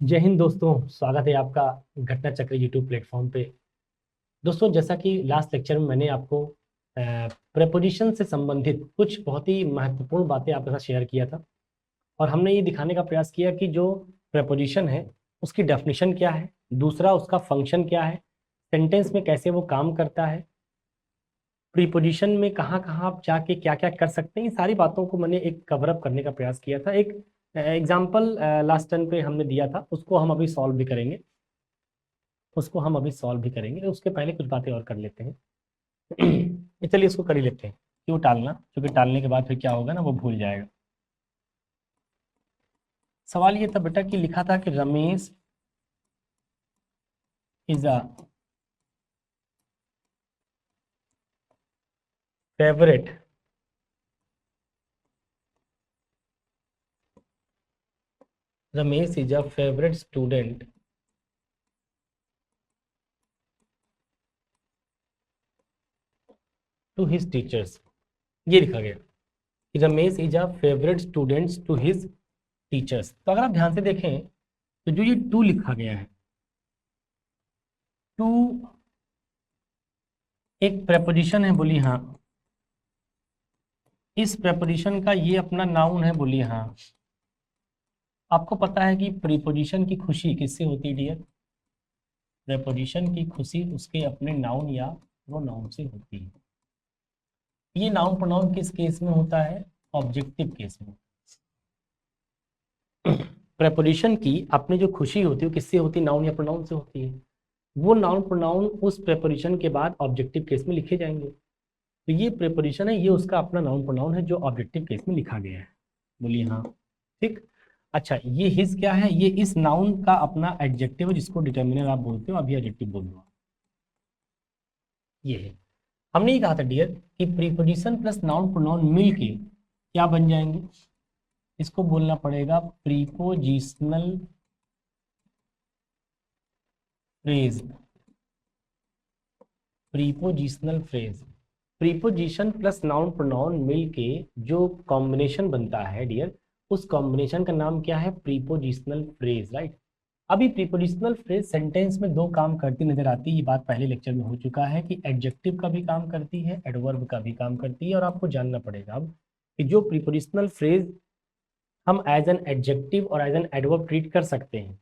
जय हिंद दोस्तों, स्वागत है आपका घटना चक्र यूट्यूब प्लेटफॉर्म पे। दोस्तों, जैसा कि लास्ट लेक्चर में मैंने आपको प्रेपोजिशन से संबंधित कुछ बहुत ही महत्वपूर्ण बातें आपके साथ शेयर किया था और हमने ये दिखाने का प्रयास किया कि जो प्रेपोजिशन है उसकी डेफिनेशन क्या है, दूसरा उसका फंक्शन क्या है, सेंटेंस में कैसे वो काम करता है, प्रीपोजिशन में कहाँ कहाँ आप जाके क्या क्या कर सकते हैं। इन सारी बातों को मैंने एक कवर अप करने का प्रयास किया था। एक एग्जाम्पल लास्ट टर्न पे हमने दिया था, उसको हम अभी सॉल्व भी करेंगे। उसके पहले कुछ बातें और कर लेते हैं। चलिए इसको कर ही लेते हैं, क्यों टालना, क्योंकि टालने के बाद फिर क्या होगा ना, वो भूल जाएगा। सवाल ये था बेटा कि लिखा था कि Ramesh is a favourite Ramesh is a favourite student to his teachers. ये लिखा गया कि Ramesh is a favourite student to his teachers. तो अगर आप ध्यान से देखें तो जो ये टू लिखा गया है, टू एक प्रेपोजिशन है, बोली हाँ। इस प्रेपोजिशन का ये अपना नाउन है, बोली हाँ। आपको पता है कि प्रीपोजिशन की खुशी किससे होती है डियर? प्रेपोजिशन की खुशी उसके अपने नाउन या प्रोनाउन से होती है। ये नाउन प्रोनाउन किस केस में होता है? ऑब्जेक्टिव केस में। प्रेपोजिशन की अपनी जो खुशी होती है वो किससे होती है? नाउन या प्रोनाउन से होती है। वो नाउन प्रोनाउन उस प्रेपोजिशन के बाद ऑब्जेक्टिव केस में लिखे जाएंगे। तो ये प्रेपोजिशन है, ये उसका अपना नाउन प्रोनाउन है जो ऑब्जेक्टिव केस में लिखा गया है। बोलिए हाँ। ठीक। अच्छा, ये हिज क्या है? ये इस नाउन का अपना एडजेक्टिव है जिसको डिटर्मिनर आप बोलते हो, अभी एडजेक्टिव बोल दो। ये है। हमने ये कहा था डियर कि प्रीपोजिशन प्लस नाउन प्रोनाउन मिलके क्या बन जाएंगे? इसको बोलना पड़ेगा prepositional phrase. Prepositional phrase, preposition plus noun pronoun मिलके जो कॉम्बिनेशन बनता है डियर, उस कॉम्बिनेशन का नाम क्या है? Prepositional phrase, right. अभी प्रीपोजिशनल फ्रेज सेंटेंस में दो काम करती नजर आती है। ये बात पहले लेक्चर में हो चुका है कि एडजेक्टिव का भी काम करती है, एडवर्ब का भी काम करती है। और आपको जानना पड़ेगा अब कि जो प्रीपोजिशनल फ्रेज हम एज एन एडजेक्टिव और एज एन एडवर्ब ट्रीट कर सकते हैं,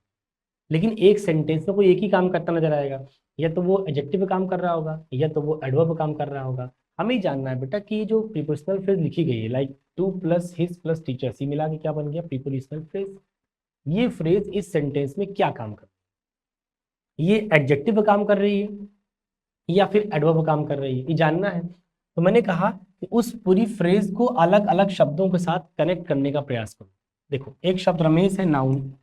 लेकिन एक सेंटेंस में कोई एक ही काम करता नजर आएगा। या तो वो एडजेक्टिव पे काम कर रहा होगा या तो वो एडवर्ब पे काम कर रहा होगा। हमें जानना है बेटा कि ये जो प्रीपोजिशनल फ्रेज लिखी गई है, like two plus his plus teachers, ये मिला के क्या बन गया? Prepositional phrase. ये फ्रेज इस सेंटेंस में क्या काम कर, ये एडजेक्टिव पे काम कर रही है या फिर एडवर्ब पे काम कर रही है, ये जानना है। तो मैंने कहा कि उस पूरी फ्रेज को अलग अलग शब्दों के साथ कनेक्ट करने का प्रयास करो। देखो, एक शब्द रमेश है, नाउन।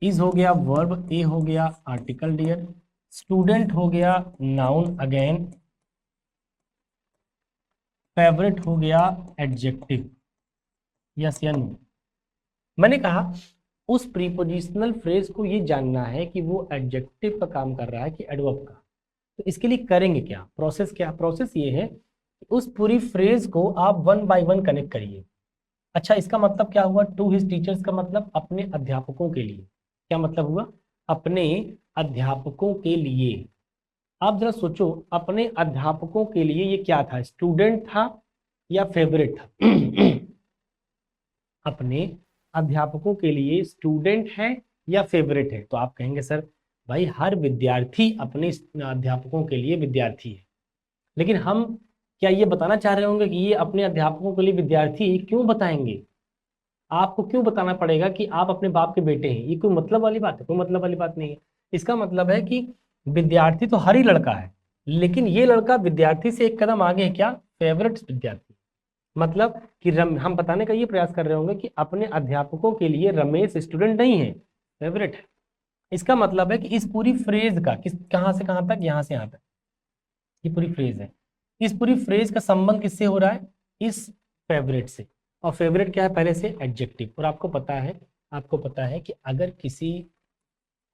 इज हो गया वर्ब, ए हो गया आर्टिकल डियर। स्टूडेंट हो गया नाउन अगेन। फेवरेट हो गया एडजेक्टिव। यस या नो? मैंने कहा उस प्रीपोजिशनल फ्रेज को ये जानना है कि वो एडजेक्टिव का काम कर रहा है कि एडवर्ब का। तो इसके लिए करेंगे क्या? प्रोसेस क्या? प्रोसेस ये है कि उस पूरी फ्रेज को आप वन बाय वन कनेक्ट करिए। अच्छा, इसका मतलब क्या हुआ? टू हिज टीचर्स का मतलब अपने अध्यापकों के लिए। क्या मतलब हुआ? अपने अध्यापकों के लिए। आप जरा सोचो, अपने अध्यापकों के लिए ये क्या था? स्टूडेंट था या फेवरेट था? अपने अध्यापकों के लिए स्टूडेंट है या फेवरेट है? तो आप कहेंगे सर भाई, हर विद्यार्थी अपने अध्यापकों के लिए विद्यार्थी है। लेकिन हम क्या ये बताना चाह रहे होंगे कि ये अपने अध्यापकों के लिए विद्यार्थी है? क्यों बताएंगे? आपको क्यों बताना पड़ेगा कि आप अपने बाप के बेटे हैं? ये कोई मतलब वाली बात है? कोई मतलब वाली बात नहीं है। इसका मतलब है कि विद्यार्थी तो हर ही लड़का है, लेकिन ये लड़का विद्यार्थी से एक कदम आगे है। क्या? फेवरेट विद्यार्थी। मतलब कि हम बताने का ये प्रयास कर रहे होंगे कि अपने अध्यापकों के लिए रमेश स्टूडेंट नहीं है, फेवरेट है। इसका मतलब है कि इस पूरी फ्रेज का किस, कहां से कहां तक, यहां से यहां तक ये पूरी फ्रेज है। इस पूरी फ्रेज का संबंध किससे हो रहा है? इस फेवरेट से। और फेवरेट क्या है? पहले से एडजेक्टिव। और आपको पता है कि अगर किसी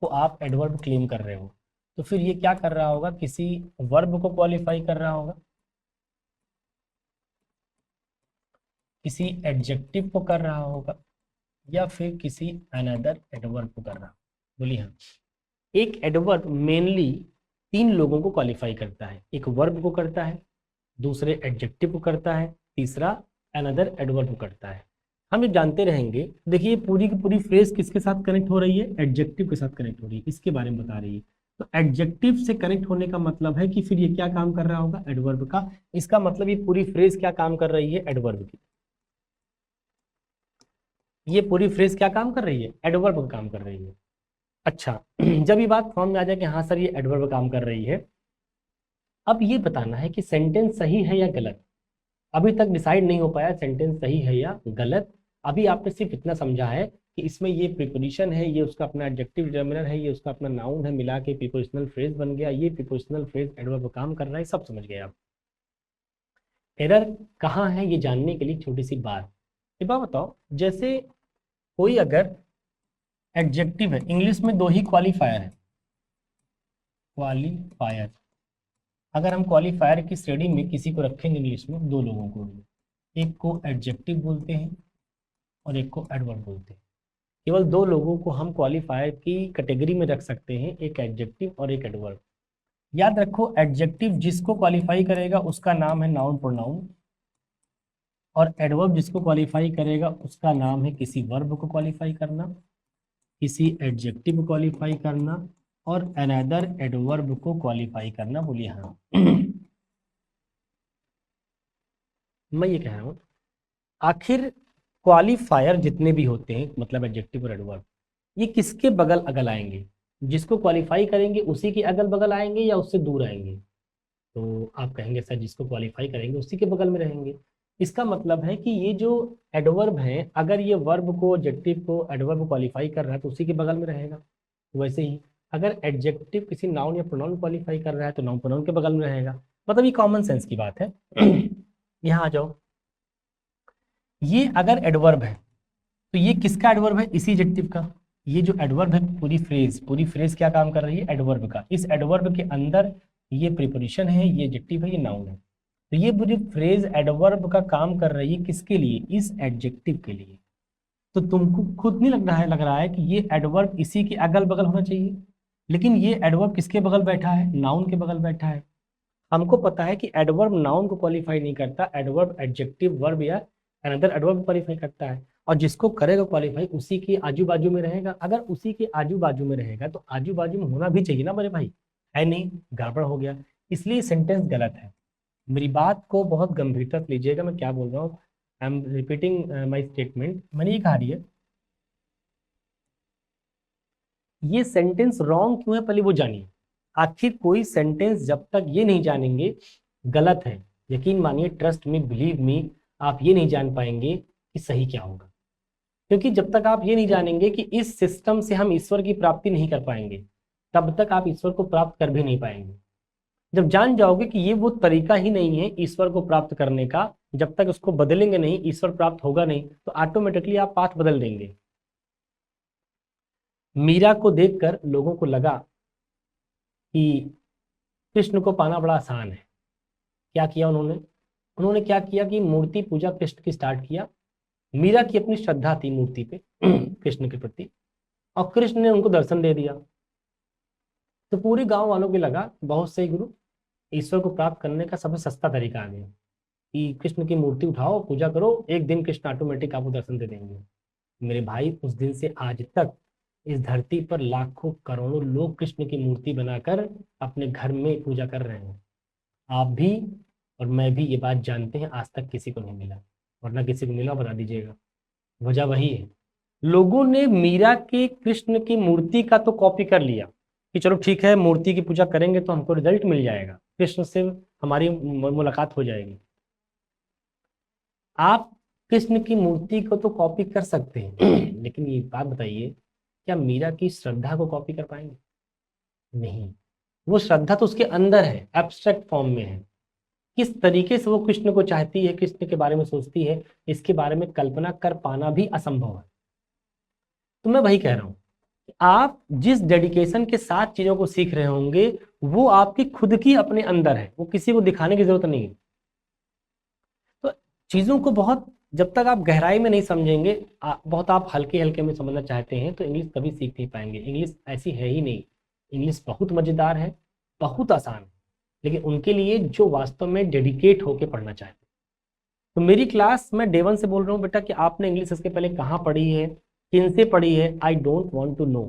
को आप एडवर्ब क्लेम कर रहे हो तो फिर ये क्या कर रहा होगा? किसी वर्ब को क्वालिफाई कर रहा होगा, किसी एडजेक्टिव को कर रहा होगा, या फिर किसी अनदर एडवर्ब को कर रहा। बोलिए हाँ। एक एडवर्ब मेनली 3 लोगों को क्वालिफाई करता है, एक वर्ब को करता है, दूसरे एडजेक्टिव को करता है, तीसरा अनदर एडवर्ब को करता है। हम ये जानते रहेंगे। देखिए पूरी की पूरी फ्रेज किसके साथ कनेक्ट हो रही है, एडजेक्टिव के साथ कनेक्ट हो रही है, इसके बारे में बता रही है। तो एडजेक्टिव से कनेक्ट होने का मतलब है कि फिर ये क्या काम कर रहा होगा, एडवर्ब का। इसका मतलब ये पूरी फ्रेज क्या काम कर रही है, एडवर्ब की। ये पूरी फ्रेज क्या काम कर रही है, एडवर्ब का काम कर रही है। अच्छा जब ये बात फॉर्म में आ जाए कि हाँ सर ये एडवर्ब काम कर रही है, अब ये बताना है कि सेंटेंस सही है या गलत। अभी तक डिसाइड नहीं हो पाया सेंटेंस सही है या गलत। अभी आपने सिर्फ इतना समझा है कि इसमें ये प्रीपोजिशन है, ये उसका अपना एडजेक्टिव डिटर्मिनर है, ये उसका अपना नाउन है, मिला के प्रीपोजिशनल फ्रेज बन गया, ये प्रीपोजिशनल फ्रेज एडवर्ब काम कर रहा है, सब समझ गए आप। एरर कहाँ है ये जानने के लिए छोटी सी बात। एक बात बताओ, जैसे कोई अगर एडजेक्टिव है, इंग्लिश में 2 ही क्वालिफायर है, क्वालिफायर। अगर हम क्वालिफायर की श्रेणी में किसी को रखेंगे इंग्लिश में, 2 लोगों को, एक को एडजेक्टिव बोलते हैं और एक को एडवर्ब बोलते हैं। केवल 2 लोगों को हम क्वालिफायर की कैटेगरी में रख सकते हैं, एक एडजेक्टिव और एक एडवर्ब। याद रखो, एडजेक्टिव जिसको क्वालिफाई करेगा उसका नाम है नाउन प्रोनाउन, और एडवर्ब जिसको क्वालिफाई करेगा उसका नाम है किसी वर्ब को क्वालिफाई करना, किसी एडजेक्टिव को क्वालिफाई करना, और अनदर एडवर्ब को क्वालिफाई करना। बोलिए हाँ मैं ये कह रहा हूँ, आखिर क्वालिफायर जितने भी होते हैं, मतलब एडजेक्टिव और एडवर्ब, ये किसके बगल अगल आएंगे, जिसको क्वालिफाई करेंगे उसी के अगल बगल आएंगे या उससे दूर आएंगे। तो आप कहेंगे सर जिसको क्वालिफाई करेंगे उसी के बगल में रहेंगे। इसका मतलब है कि ये जो एडवर्ब है, अगर ये वर्ब को, एडजेक्टिव को, एडवर्ब को क्वालिफाई कर रहा है तो उसी के बगल में रहेगा। वैसे ही अगर एडजेक्टिव किसी नाउन या प्रोनाउन क्वालिफाई कर रहा है तो नाउन प्रोनाउन के बगल में रहेगा। मतलब ये कॉमन सेंस की बात है यहाँ आ जाओ, ये अगर एडवर्ब है तो ये किसका एडवर्ब है, इसी एडजेक्टिव का। ये जो एडवर्ब है, पूरी फ्रेज क्या काम कर रही है, एडवर्ब का। इस एडवर्ब के अंदर ये प्रीपोजिशन है, ये एडजेक्टिव है, ये नाउन है। तो ये पूरी फ्रेज एडवर्ब का काम कर रही है किसके लिए, इस एडजेक्टिव के लिए। तो तुमको खुद नहीं लग रहा है कि ये एडवर्ब इसी के अगल बगल होना चाहिए, लेकिन ये एडवर्ब किसके बगल बैठा है, नाउन के बगल बैठा है। हमको पता है कि एडवर्ब नाउन को क्वालिफाई नहीं करता, एडवर्ब एडजेक्टिव वर्ब या अनदर एडवर्ब क्वालिफाई करता है, और जिसको करेगा क्वालिफाई उसी के आजू बाजू में रहेगा। अगर उसी के आजू बाजू में रहेगा तो आजू बाजू में होना भी चाहिए ना मेरे भाई, है नहीं, गड़बड़ हो गया, इसलिए सेंटेंस गलत है। मेरी बात को बहुत गंभीरता से लीजिएगा, मैं क्या बोल रहा हूँ। I am repeating my statement. मैंने ये कहा रही है, ये सेंटेंस रॉन्ग क्यों है पहले वो जानिए। आखिर कोई सेंटेंस जब तक ये नहीं जानेंगे गलत है, यकीन मानिए, ट्रस्ट मी, बिलीव मी, आप ये नहीं जान पाएंगे कि सही क्या होगा। क्योंकि जब तक आप ये नहीं जानेंगे कि इस सिस्टम से हम ईश्वर की प्राप्ति नहीं कर पाएंगे, तब तक आप ईश्वर को प्राप्त कर भी नहीं पाएंगे। जब जान जाओगे कि ये वो तरीका ही नहीं है ईश्वर को प्राप्त करने का, जब तक उसको बदलेंगे नहीं ईश्वर प्राप्त होगा नहीं, तो ऑटोमेटिकली आप पाथ बदल देंगे। मीरा को देखकर लोगों को लगा कि कृष्ण को पाना बड़ा आसान है। क्या किया उन्होंने, उन्होंने क्या किया कि मूर्ति पूजा कृष्ण की स्टार्ट किया। मीरा की अपनी श्रद्धा थी मूर्ति पे कृष्ण के प्रति, और कृष्ण ने उनको दर्शन दे दिया। तो पूरे गांव वालों को लगा बहुत सही गुरु, ईश्वर को प्राप्त करने का सबसे सस्ता तरीका आ गया कि कृष्ण की मूर्ति उठाओ, पूजा करो, एक दिन कृष्ण ऑटोमेटिक आपको दर्शन दे देंगे। मेरे भाई, उस दिन से आज तक इस धरती पर लाखों करोड़ों लोग कृष्ण की मूर्ति बनाकर अपने घर में पूजा कर रहे हैं। आप भी और मैं भी ये बात जानते हैं, आज तक किसी को नहीं मिला, वरना किसी को मिला बता दीजिएगा। वजह वही है, लोगों ने मीरा के कृष्ण की मूर्ति का तो कॉपी कर लिया कि चलो ठीक है मूर्ति की पूजा करेंगे तो हमको रिजल्ट मिल जाएगा, कृष्ण से हमारी मुलाकात हो जाएगी। आप कृष्ण की मूर्ति को तो कॉपी कर सकते हैं लेकिन ये बात बताइए, क्या मीरा की श्रद्धा को कॉपी कर पाएंगे? नहीं। वो श्रद्धा तो उसके अंदर है, एब्स्ट्रैक्ट फॉर्म में है। किस तरीके से वो कृष्ण को चाहती है, कृष्ण के बारे में सोचती है, इसके बारे में कल्पना कर पाना भी असंभव है। तो मैं वही कह रहा हूं, आप जिस डेडिकेशन के साथ चीजों को सीख रहे होंगे वो आपकी खुद की अपने अंदर है, वो किसी को दिखाने की जरूरत नहीं है। तो चीजों को बहुत जब तक आप गहराई में नहीं समझेंगे, बहुत आप हल्के हल्के में समझना चाहते हैं तो इंग्लिश कभी सीख नहीं पाएंगे। इंग्लिश ऐसी है ही नहीं। इंग्लिश बहुत मज़ेदार है, बहुत आसान है, लेकिन उनके लिए जो वास्तव में डेडिकेट होकर पढ़ना चाहते हैं। तो मेरी क्लास मैं डे वन से बोल रहा हूँ बेटा कि आपने इंग्लिश इसके पहले कहाँ पढ़ी है, किन से पढ़ी है, I don't want to know,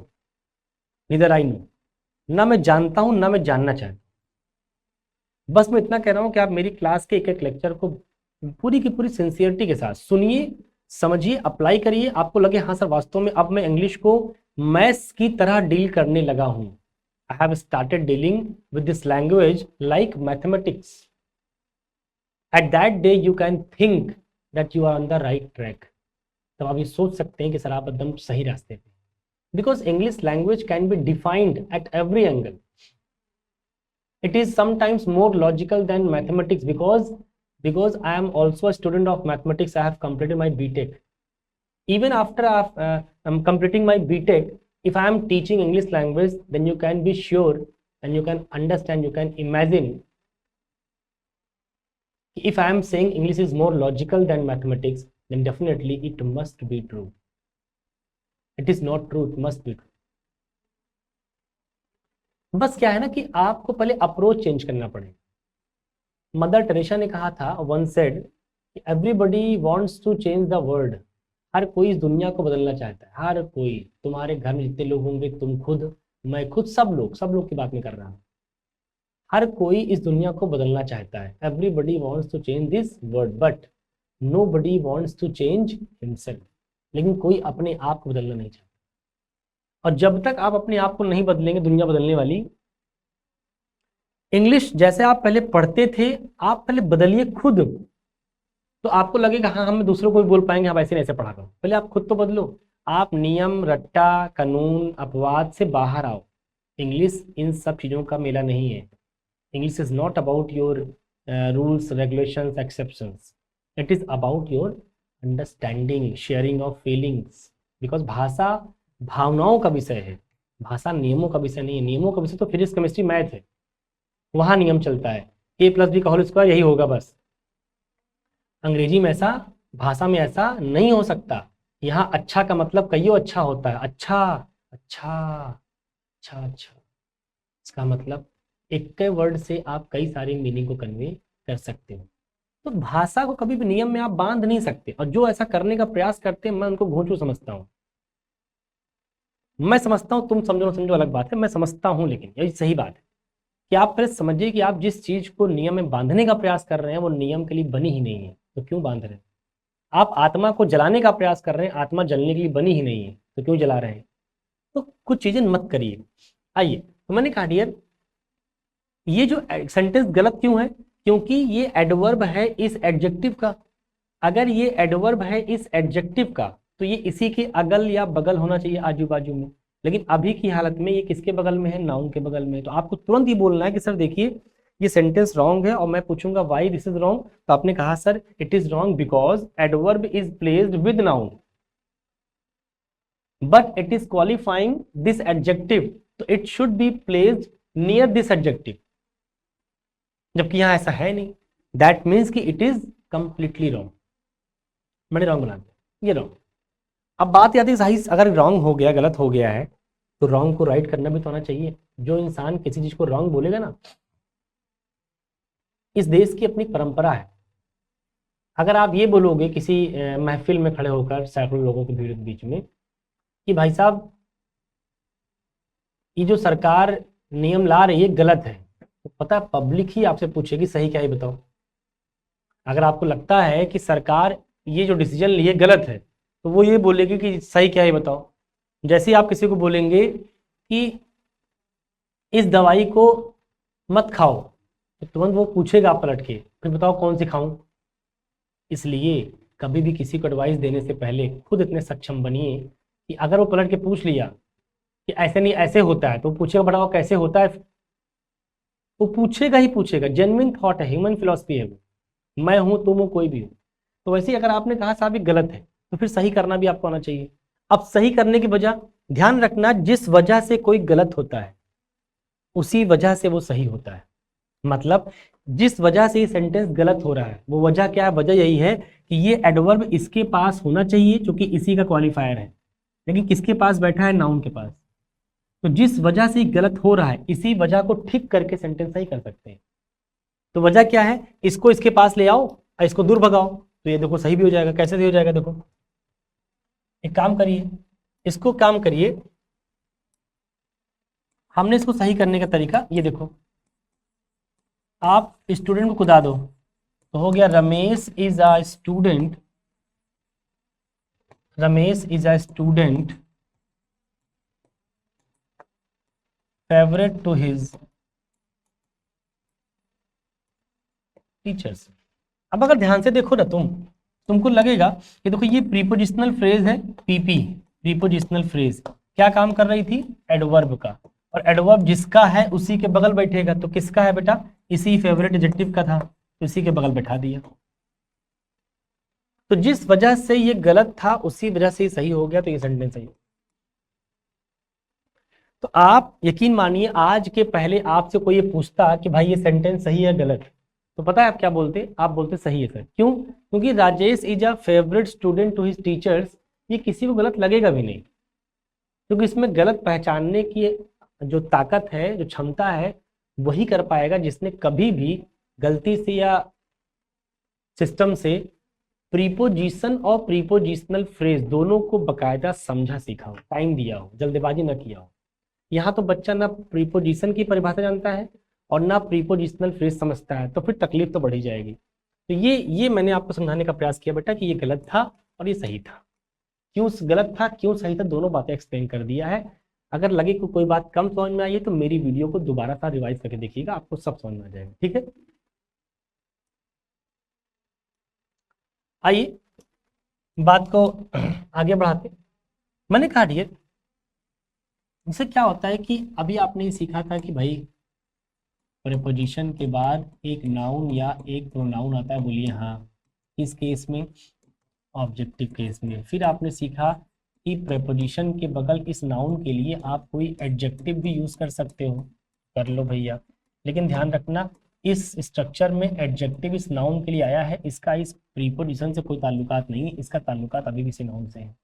neither I know. ना मैं जानता हूँ ना मैं जानना चाहता हूँ। बस मैं इतना कह रहा हूँ कि आप मेरी क्लास के एक एक लेक्चर को पूरी की पूरी सिंसियरिटी के साथ सुनिए, समझिए, अप्लाई करिए। आपको लगे हाँ सर वास्तव में अब मैं इंग्लिश को मैथ्स की तरह डील करने लगा हूँ। I have started dealing with this language like mathematics. At that day you can think that you are on the right track. तब आप ये सोच सकते हैं कि सर आप एकदम सही रास्ते पे। Because English language can be defined at every angle. It is sometimes more logical than mathematics because I am also a student of mathematics. I have completed my BTech. Even after I'm completing my BTech, if I am teaching English language, then you can be sure and you can understand, you can imagine. If I am saying English is more logical than mathematics, then definitely it must be true. It is not true, it must be true. बस क्या है ना कि आपको पहले approach change करना पड़ेगा। Mother Teresa ने कहा था, one said, everybody wants to change the world. हर कोई इस दुनिया को बदलना चाहता है, हर कोई। तुम्हारे घर में जितने लोग होंगे, तुम खुद, मैं खुद, सब लोग की बात नहीं कर रहा हूँ। हर कोई इस दुनिया को बदलना चाहता है। Everybody wants to change this world but nobody wants to change himself. लेकिन कोई अपने आप को बदलना नहीं चाहता। और जब तक आप अपने आप को नहीं बदलेंगे, दुनिया बदलने वाली। इंग्लिश जैसे आप पहले पढ़ते थे, आप पहले बदलिए खुद, तो आपको लगेगा हाँ हम दूसरों को भी बोल पाएंगे, हम ऐसे नहीं ऐसे पढ़ा करो। पहले आप खुद तो बदलो। आप नियम, रट्टा, कानून, अपवाद से बाहर आओ। इंग्लिश इन सब चीज़ों का मेला नहीं है। English is not about your rules, regulations, exceptions. It is about your understanding, sharing of feelings. Because भाषा भावनाओं का विषय है, भाषा नियमों का विषय नहीं है। नियमों का विषय तो फिजिक्स, केमिस्ट्री, मैथ है, वहाँ नियम चलता है। a+b का होल स्क्वायर यही होगा बस। अंग्रेजी में ऐसा, भाषा में ऐसा नहीं हो सकता। यहाँ अच्छा का मतलब कईयों अच्छा होता है। अच्छा अच्छा अच्छा अच्छा, इसका मतलब एक वर्ड से आप कई सारे मीनिंग को कन्वे कर सकते हो। तो भाषा को कभी भी नियम में आप बांध नहीं सकते। और जो ऐसा करने का प्रयास करते हैं, मैं उनको घोंचू समझता हूँ। मैं समझता हूँ, तुम समझो ना समझो अलग बात है, मैं समझता हूँ, लेकिन यही सही बात है कि आप पहले समझिए कि आप जिस चीज को नियम में बांधने का प्रयास कर रहे हैं वो नियम के लिए बनी ही नहीं है, तो क्यों बांध रहे हैं। आप आत्मा को जलाने का प्रयास कर रहे हैं, आत्मा जलने के लिए बनी ही नहीं है, तो क्यों जला रहे हैं। तो कुछ चीजें मत करिए। आइए, तो मैंने कहा डियर, ये जो सेंटेंस गलत क्यों है, क्योंकि ये एडवर्ब है इस एडजेक्टिव का। अगर ये एडवर्ब है इस एडजेक्टिव का, तो ये इसी के अगल या बगल होना चाहिए, आजू बाजू में। लेकिन अभी की हालत में ये किसके बगल में है, नाउन के बगल में है। तो आपको तुरंत ही बोलना है कि सर देखिए ये सेंटेंस रॉन्ग है, और मैं पूछूंगा व्हाई दिस इज रॉन्ग, तो आपने कहा sir it is wrong because adverb is placed with noun but it is qualifying this adjective, तो it should be placed near this adjective, जबकि यहां ऐसा है नहीं। दैट मीन्स कि इट इज कंप्लीटली रॉन्ग। मैंने रॉन्ग बना दिया, ये रॉन्ग। अब बात आती है सही, अगर रॉन्ग हो गया, गलत हो गया है, तो रॉन्ग को राइट करना भी तो आना चाहिए। जो इंसान किसी चीज को रॉन्ग बोलेगा ना, इस देश की अपनी परंपरा है। अगर आप ये बोलोगे किसी महफिल में खड़े होकर सैकड़ों लोगों की भीड़ के बीच में कि भाई साहब ये जो सरकार नियम ला रही है गलत है, तो पता है पब्लिक ही आपसे पूछेगी सही क्या है बताओ। अगर आपको लगता है कि सरकार ये जो डिसीजन ली है गलत है, तो वो ये बोलेगी कि सही क्या है बताओ। जैसे ही आप किसी को बोलेंगे कि इस दवाई को मत खाओ, तो तुरंत वो पूछेगा आप पलट के, फिर बताओ कौन सी खाऊं। इसलिए कभी भी किसी को एडवाइस देने से पहले खुद इतने सक्षम बनिए कि अगर वो पलट के पूछ लिया कि ऐसे नहीं ऐसे होता है, तो पूछेगा बताओ कैसे होता है। वो पूछेगा ही पूछेगा। जेन्युइन थॉट है, ह्यूमन फिलॉसफी है वो। मैं हूं, तुम हो, कोई भी हो। तो वैसे ही अगर आपने कहा साहब ये गलत है, तो फिर सही करना भी आपको आना चाहिए। अब सही करने की वजह ध्यान रखना, जिस वजह से कोई गलत होता है उसी वजह से वो सही होता है। मतलब जिस वजह से ये सेंटेंस गलत हो रहा है वो वजह क्या है? वजह यही है कि ये एडवर्ब इसके पास होना चाहिए क्योंकि इसी का क्वालिफायर है, लेकिन किसके पास बैठा है? नाउन के पास। तो जिस वजह से गलत हो रहा है इसी वजह को ठीक करके सेंटेंस सही कर सकते हैं। तो वजह क्या है? इसको इसके पास ले आओ और इसको दूर भगाओ, तो ये देखो सही भी हो जाएगा। कैसे सही हो जाएगा? देखो एक काम करिए, इसको काम करिए, हमने इसको सही करने का तरीका ये देखो, आप स्टूडेंट को खुदा दो तो हो गया Ramesh is a student, Ramesh is a student favourite to his teachers. अब अगर ध्यान से देखो ना तुमको लगेगा कि देखो ये प्रीपोजिशनल फ्रेज है, पीपी प्रीपोजिशनल फ्रेज क्या काम कर रही थी? एडवर्ब का, और एडवर्ब जिसका है उसी के बगल बैठेगा। तो किसका है बेटा? इसी फेवरेट एडजेक्टिव का था, तो इसी के बगल बैठा दिया। तो जिस वजह से ये गलत था उसी वजह से ये सही हो गया, तो ये सेंटेंस सही। तो आप यकीन मानिए आज के पहले आपसे कोई ये पूछता कि भाई ये सेंटेंस सही है गलत, तो पता है आप क्या बोलते? आप बोलते सही है सर। क्यों? क्योंकि Rajesh is a favourite student to his teachers, ये किसी को गलत लगेगा भी नहीं, क्योंकि इसमें गलत पहचानने की जो ताकत है, जो क्षमता है, वही कर पाएगा जिसने कभी भी गलती से या सिस्टम से प्रीपोजिशन और प्रीपोजिशनल फ्रेज दोनों को बकायदा समझा, सीखा हो, टाइम दिया हो, जल्दबाजी ना किया हो। यहाँ तो बच्चा ना प्रीपोजिशन की परिभाषा जानता है और ना प्रीपोजिशनल फ्रेज समझता है, तो फिर तकलीफ तो बढ़ ही जाएगी। तो ये मैंने आपको समझाने का प्रयास किया बेटा कि ये गलत था और ये सही था। क्यों गलत था, क्यों सही था, दोनों बातें एक्सप्लेन कर दिया है। अगर लगे कि कोई बात कम समझ में आई है तो मेरी वीडियो को दोबारा सा रिवाइज करके देखिएगा, आपको सब समझ में आ जाएगा। ठीक है, आइए बात को आगे बढ़ाते। मैंने कहा डियर, इससे क्या होता है कि अभी आपने सीखा था कि भाई प्रीपोजिशन के बाद एक नाउन या एक प्रोनाउन आता है, बोलिए हाँ, किस केस में? ऑब्जेक्टिव केस में। फिर आपने सीखा कि प्रीपोजिशन के बगल इस नाउन के लिए आप कोई एडजेक्टिव भी यूज कर सकते हो, कर लो भैया, लेकिन ध्यान रखना इस स्ट्रक्चर में एडजेक्टिव इस नाउन के लिए आया है, इसका इस प्रीपोजिशन से कोई ताल्लुकात नहीं है, इसका ताल्लुकात अभी भी इसी नाउन से है।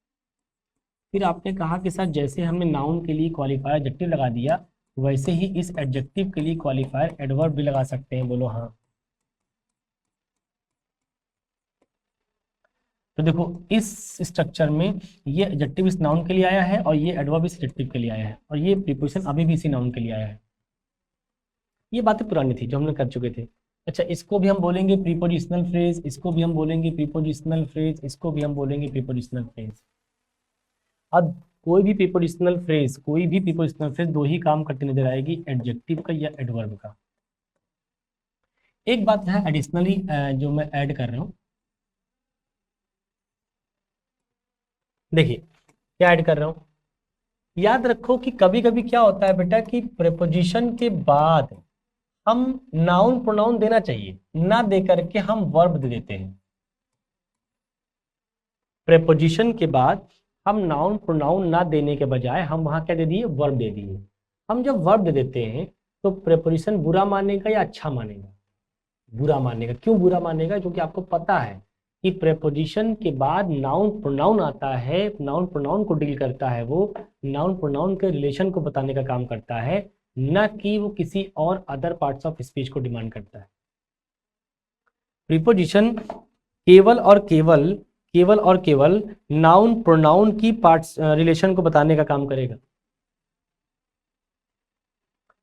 फिर आपने कहा कि सर जैसे हमने नाउन के लिए क्वालिफायर एडजेक्टिव लगा दिया, वैसे ही इस एडजेक्टिव के लिए क्वालिफायर एडवर्ब भी लगा सकते हैं, बोलो हाँ। तो देखो इस स्ट्रक्चर में ये एडजेक्टिव इस नाउन के लिए आया है और ये एडवर्ब इस एडजेक्टिव के लिए आया है, और ये प्रीपोजिशन अभी भी इसी नाउन के लिए आया है। ये बातें पुरानी थी जो हमने कर चुके थे। अच्छा, इसको भी हम बोलेंगे प्रीपोजिशनल फ्रेज, इसको भी हम बोलेंगे प्रीपोजिशनल फ्रेज, इसको भी हम बोलेंगे प्रीपोजिशनल फ्रेज। अब कोई भी प्रीपोजिशनल फ्रेज दो ही काम करती नजर आएगी, एडजेक्टिव का या एडवर्ब का। एक बात है एडिशनली जो मैं ऐड कर रहा हूं, देखिए क्या ऐड कर रहा हूं। याद रखो कि कभी कभी क्या होता है बेटा कि प्रीपोजिशन के बाद हम नाउन प्रोनाउन देना चाहिए, ना दे करके हम वर्ब दे देते हैं। प्रीपोजिशन के बाद हम नाउन प्रोनाउन ना देने के बजाय हम वहां क्या दे दिए? वर्ब दे दिए। हम जब वर्ब दे देते हैं तो प्रीपोजिशन बुरा मानेगा या अच्छा मानेगा? बुरा मानेगा। क्यों बुरा मानेगा? क्योंकि आपको पता है कि प्रीपोजिशन के बाद नाउन प्रोनाउन आता है, नाउन प्रोनाउन को डील करता है, वो नाउन प्रोनाउन के रिलेशन को बताने का काम करता है, न कि वो किसी और अदर पार्ट्स ऑफ स्पीच को डिमांड करता है। प्रीपोजिशन केवल और केवल नाउन प्रोनाउन की पार्ट्स रिलेशन को बताने का काम करेगा।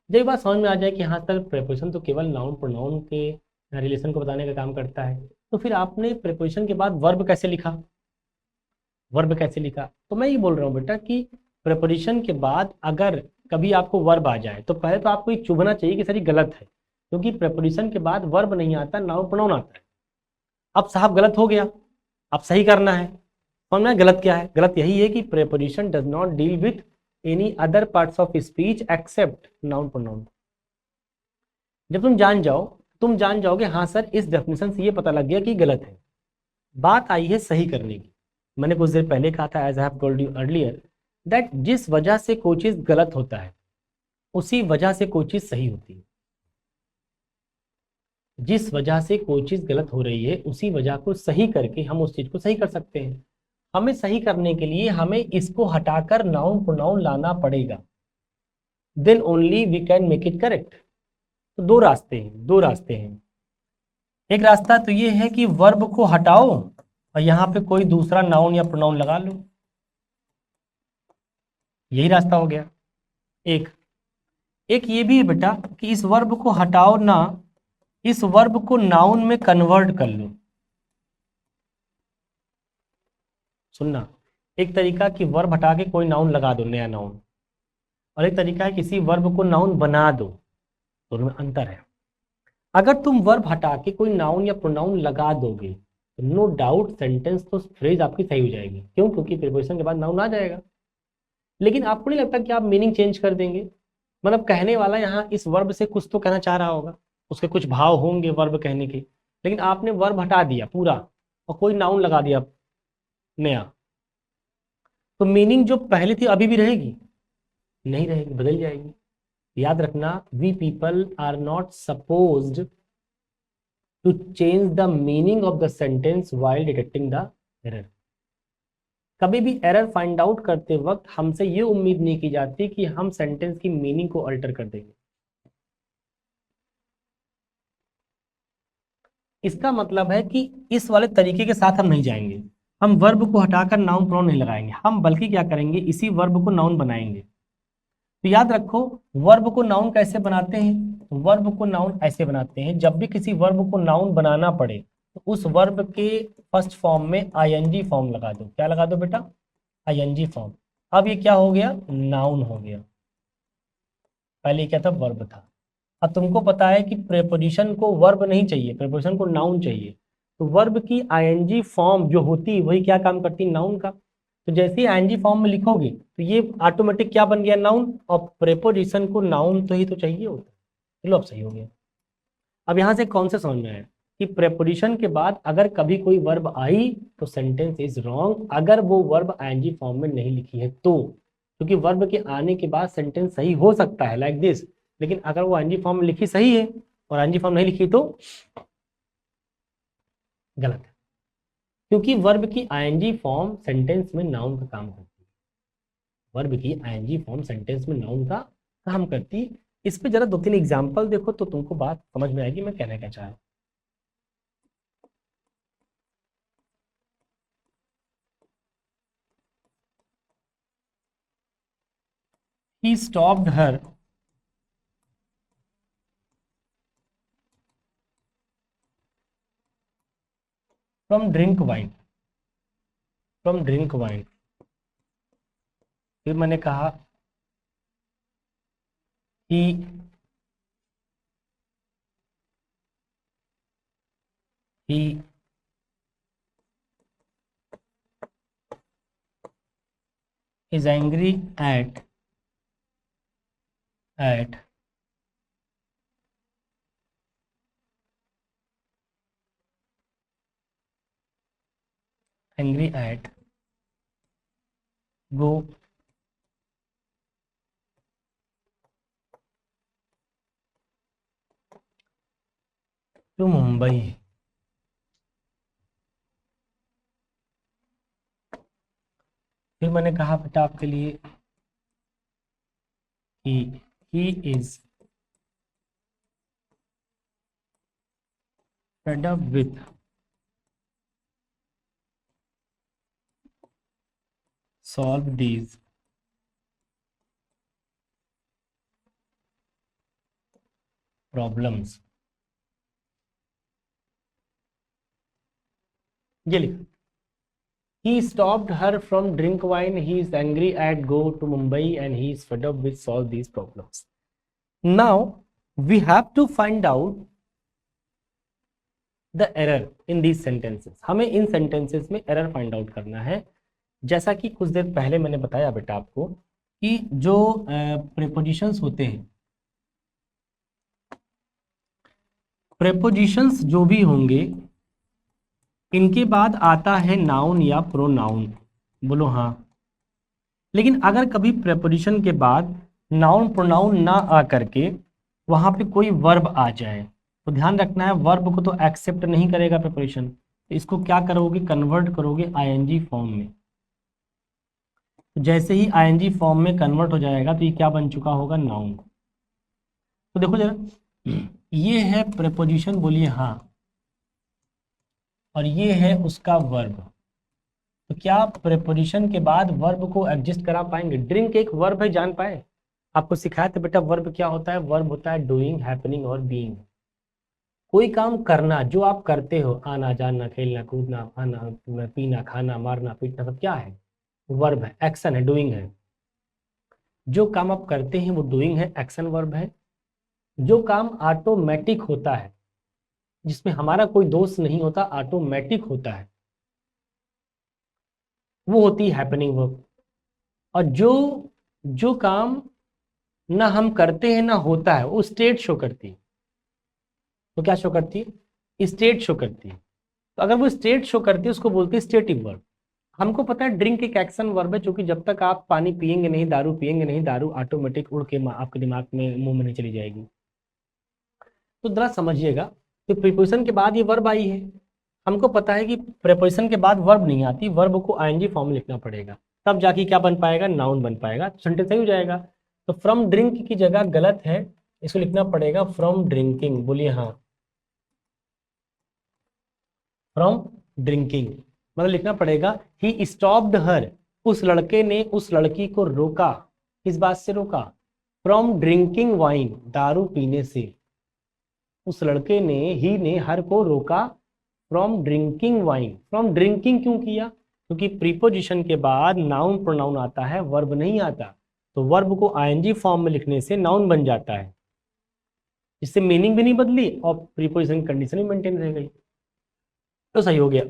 जब ये बात समझ में आ जाए कि हाँ सर प्रीपोजिशन तो केवल नाउन प्रोनाउन के रिलेशन को बताने का काम करता है, तो फिर आपने प्रीपोजिशन के बाद वर्ब कैसे लिखा? तो मैं ये बोल रहा हूँ बेटा कि प्रीपोजिशन के बाद अगर कभी आपको वर्ब आ जाए तो पहले तो आपको ये चुभना चाहिए कि सर ये गलत है, क्योंकि प्रीपोजिशन के बाद वर्ब नहीं आता, नाउन प्रोनाउन आता है। अब साहब गलत हो गया, अब सही करना है। समझना गलत क्या है? गलत यही है कि preposition does not deal with any other parts of speech except noun pronoun. जब तुम जान जाओगे हाँ सर इस डेफिनेशन से ये पता लग गया कि गलत है, बात आई है सही करने की। मैंने कुछ देर पहले कहा था, as I have told you earlier, that जिस वजह से कोई चीज गलत होता है उसी वजह से कोई चीज सही होती है। जिस वजह से कोई चीज़ गलत हो रही है उसी वजह को सही करके हम उस चीज़ को सही कर सकते हैं। हमें सही करने के लिए हमें इसको हटाकर नाउन प्रोनाउन लाना पड़ेगा, then only we can make it correct. तो दो रास्ते हैं, दो रास्ते हैं। एक रास्ता तो ये है कि वर्ब को हटाओ और यहाँ पे कोई दूसरा नाउन या प्रोनाउन लगा लो, यही रास्ता हो गया। एक एक ये भी है बेटा कि इस वर्ब को हटाओ ना, इस वर्ब को नाउन में कन्वर्ट कर लो। सुनना, एक तरीका कि वर्ब हटा के कोई नाउन लगा दो, नया नाउन, और एक तरीका है किसी वर्ब को नाउन बना दो, दोनों में अंतर है। अगर तुम वर्ब हटा के कोई नाउन या प्रोनाउन लगा दोगे तो नो डाउट सेंटेंस तो फ्रेज आपकी सही हो जाएगी। क्यों? क्योंकि प्रीपोजिशन के बाद नाउन आ जाएगा। लेकिन आपको नहीं लगता कि आप मीनिंग चेंज कर देंगे? मतलब कहने वाला यहाँ इस वर्ब से कुछ तो कहना चाह रहा होगा, उसके कुछ भाव होंगे वर्ब कहने के, लेकिन आपने वर्ब हटा दिया पूरा और कोई नाउन लगा दिया नया, तो मीनिंग जो पहले थी अभी भी रहेगी? नहीं रहेगी, बदल जाएगी। याद रखना, we people are not supposed to change the meaning of the sentence while detecting the error. कभी भी एरर फाइंड आउट करते वक्त हमसे ये उम्मीद नहीं की जाती कि हम सेंटेंस की मीनिंग को अल्टर कर देंगे। इसका मतलब है कि इस वाले तरीके के साथ हम नहीं जाएंगे, हम वर्ब को हटाकर नाउन प्रोनाउन नहीं लगाएंगे, हम बल्कि क्या करेंगे, इसी वर्ब को नाउन बनाएंगे। तो याद रखो, वर्ब को नाउन कैसे बनाते हैं? वर्ब को नाउन ऐसे बनाते हैं, जब भी किसी वर्ब को नाउन बनाना पड़े तो उस वर्ब के फर्स्ट फॉर्म में आईएनजी फॉर्म लगा दो। क्या लगा दो बेटा? ING form. अब ये क्या हो गया? नाउन हो गया। पहले क्या था? वर्ब था। अब तुमको पता है कि प्रेपोजिशन को वर्ब नहीं चाहिए, प्रेपोजिशन को नाउन चाहिए, तो वर्ब की आईएनजी फॉर्म जो होती है वही क्या काम करती है? नाउन का। तो जैसे ही आईएनजी फॉर्म में लिखोगे तो ये ऑटोमेटिक क्या बन गया? नाउन। और प्रेपोजिशन को नाउन तो ही तो चाहिए होता है। चलो अब सही हो गया। अब यहाँ से कौन से समझ में आया कि प्रेपोजिशन के बाद अगर कभी कोई वर्ब आई तो सेंटेंस इज रॉन्ग, अगर वो वर्ब आईएनजी फॉर्म में नहीं लिखी है तो। क्योंकि वर्ब के आने के बाद सेंटेंस सही हो सकता है लाइक दिस, लेकिन अगर वो आईएनजी फॉर्म में लिखी सही है और आईएनजी फॉर्म नहीं लिखी तो गलत है। क्योंकि वर्ब की आईएनजी फॉर्म सेंटेंस में नाउन का काम करती है। वर्ब की आईएनजी फॉर्म सेंटेंस में नाउन का काम करती है। इस पे जरा दो तीन एग्जांपल देखो तो तुमको बात समझ में आएगी मैं कहना क्या चाह रहा हूं। He stopped her from drink wine. From drink wine. फिर मैंने कहा he is angry at go to Mumbai. फिर मैंने कहा बेटा आपके लिए कि he is fed up with solve these problems. ये लिख, he stopped her from drink wine, he is angry at go to Mumbai and he is fed up with solve these problems. Now we have to find out the error in these sentences. हमें इन sentences में error find out करना है। जैसा कि कुछ देर पहले मैंने बताया बेटा आपको कि जो prepositions होते हैं, prepositions जो भी होंगे इनके बाद आता है नाउन या प्रोनाउन। बोलो हाँ। लेकिन अगर कभी प्रेपोजिशन के बाद नाउन प्रोनाउन ना आ करके वहां पे कोई वर्ब आ जाए तो ध्यान रखना है वर्ब को तो एक्सेप्ट नहीं करेगा प्रिपोजिशन, तो इसको क्या करोगे, कन्वर्ट करोगे आईएनजी फॉर्म में। तो जैसे ही आईएनजी फॉर्म में कन्वर्ट हो जाएगा तो ये क्या बन चुका होगा, नाउन। तो देखो जरा, ये है प्रेपोजिशन, बोलिए हाँ, और ये है उसका वर्ब। तो क्या प्रेपोजिशन के बाद वर्ब को एडजस्ट करा पाएंगे? ड्रिंक एक वर्ब है, जान पाए? आपको सिखाया था बेटा वर्ब क्या होता है, वर्ब होता है डूइंग, हैपनिंग और बीइंग। कोई काम करना जो आप करते हो, आना जाना खेलना कूदना खाना पीना खाना मारना पीटना, सब क्या है, वर्ब है, एक्शन है, डूइंग है। जो काम आप करते हैं वो डूइंग है, एक्शन वर्ब है। जो काम ऑटोमेटिक होता है, जिसमें हमारा कोई दोष नहीं होता, ऑटोमेटिक होता है, वो होती है हैपनिंग वर्ब। और जो जो काम ना हम करते हैं ना होता है, वो स्टेट शो करती है। तो क्या शो करती है, स्टेट शो करती है। तो अगर वो स्टेट शो करती है उसको बोलते हैं स्टेटिव वर्ब। हमको पता है ड्रिंक एक एक्शन वर्ब है, क्योंकि जब तक आप पानी पिएंगे नहीं, दारू पिएंगे नहीं, दारू ऑटोमेटिक उड़ के आपके दिमाग में मुंह में नहीं चली जाएगी। तो जरा समझिएगा, तो प्रीपोजिशन के बाद ये वर्ब आई है। हमको पता है कि प्रीपोजिशन के बाद वर्ब नहीं आती, वर्ब को आईएनजी फॉर्म में लिखना पड़ेगा, तब जाके क्या बन पाएगा, नाउन बन पाएगा, सेंटेंस सही हो जाएगा। तो फ्रॉम ड्रिंक की जगह गलत है, इसको लिखना पड़ेगा फ्रॉम ड्रिंकिंग, बोलिए हाँ, फ्रॉम ड्रिंकिंग। मतलब लिखना पड़ेगा ही स्टॉप्ड हर, उस लड़के ने उस लड़की को रोका, किस बात से रोका, फ्रॉम ड्रिंकिंग वाइन, दारू पीने से। उस लड़के ने, ही ने हर को रोका from drinking wine. From drinking क्यों किया, क्योंकि प्रीपोजिशन के बाद नाउन प्रोनाउन आता है, वर्ब नहीं आता। तो वर्ब को आईएनजी फॉर्म में लिखने से नाउन बन जाता है, इससे मीनिंग भी नहीं बदली और प्रीपोजिशन कंडीशन भी मेंटेन रह गई, तो सही हो गया।